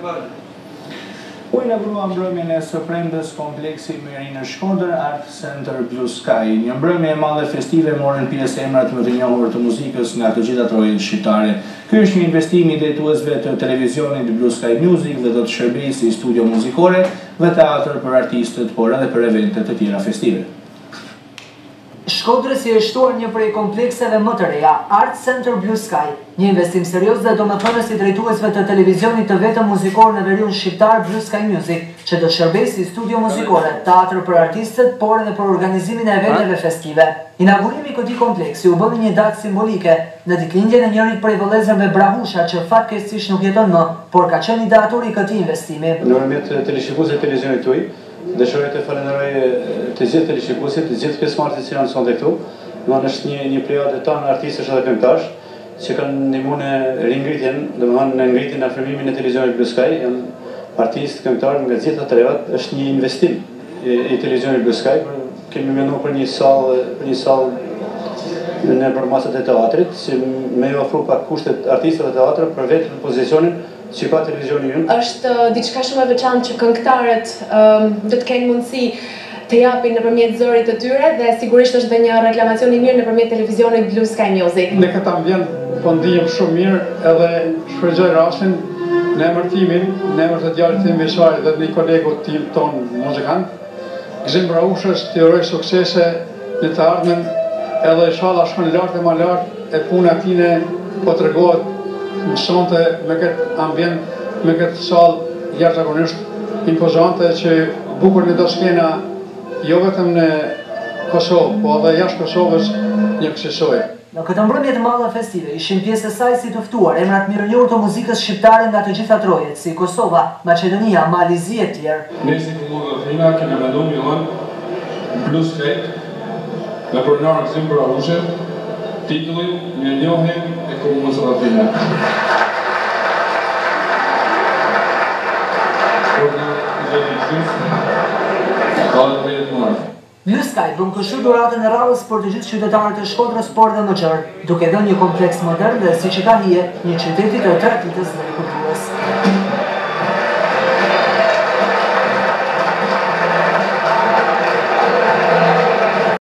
U inaugurua mbrëmjen e së premtes kompleksi Meri në Shkodër Art Center Blue Sky. Një mbrëmje e madhe festive morën pjesë emrat më të njohur të muzikës nga të gjitha trojet shqiptare. Ky është një investim i drejtuesve të televizionit Blue Sky Music dhe do të shërbejë si studio muzikore dhe teatr për artistët, por edhe për evente të tjera festive. Shkodrës i është shtuar një prej komplekseve më të reja, Art Center Blue Sky, një investim serios dhe domethënës i drejtuesve të televizionit të vetëm muzikor në veriun shqiptar Blue Sky Music, që do shërbejë si studio muzikore, teatr për artistët, por edhe për organizimin e eventeve festive. Inaugurimi i këtij kompleksi u bë një datë simbolike në ditëlindjen e njërit prej vëllezërve Brahusha, që fatkeqësisht nuk jeton më, por ka qenë ideatori i këtij investimi. Nëpërmjet teleshikuesve të televizionit tuaj, dëshiroj të falenderoj të gjithë teleshikuesit, të gjithë pjesëmarrësit që janë sonte këtu. Domethënë është një plejadë e tanë artistësh edhe këngëtarësh që kanë ndihmuar në ringritjen, domethënë në ngritjen e afërmimin e televizionit Blue Sky, janë artistë, këngëtarë nga gjitha trevat, është një investim i televizionit Blue Sky. Kemi menduar për një sallë në përmasat e teatrit, që me ofru pak kushtet artistëve të teatrit për vetë pozicionin që ka televizioni ynë. Është diçka shumë e veçantë që këngëtarët do të kenë mundësi të japin nëpërmjet zërit të tyre dhe sigurisht është dhe një reklamacion i mirë nëpërmjet televizionit Blue Sky Music. Ne këta më vjen po ndihem shumë mirë edhe shfrytëzoj rastin në emërtimin, në emër të djalit tim Vishari dhe të një kolegu tim ton muzikant. Gzim Brahushës të uroj suksese në të ardhmen edhe inshallah shkon lart e më lart e puna tine po tregohet mësonte me këtë ambient, me këtë sallë jashtëzakonisht impozante që bukur në do skena jo vetëm në Kosovë, po edhe jashtë Kosovës një kësaj. Në këtë mbrëmje të madhe festive ishin pjesë e saj si të ftuar emrat mirënjohur të muzikës shqiptare nga të gjitha trojet, si Kosova, Maqedonia, Malizi e tjerë. Ne si komunë dhe Athina kemi menduar një lloj Blue Sky me pronar Gzim Brahushe, titullin Mirënjohje e komunës së Athina. Blue Sky bën kështu dhuratën e radhës për të gjithë qytetarët e Shkodrës, por dhe më qërë, duke dhënë një kompleks modern dhe siç e ka hije, një qyteti të tregtitës dhe kulturës.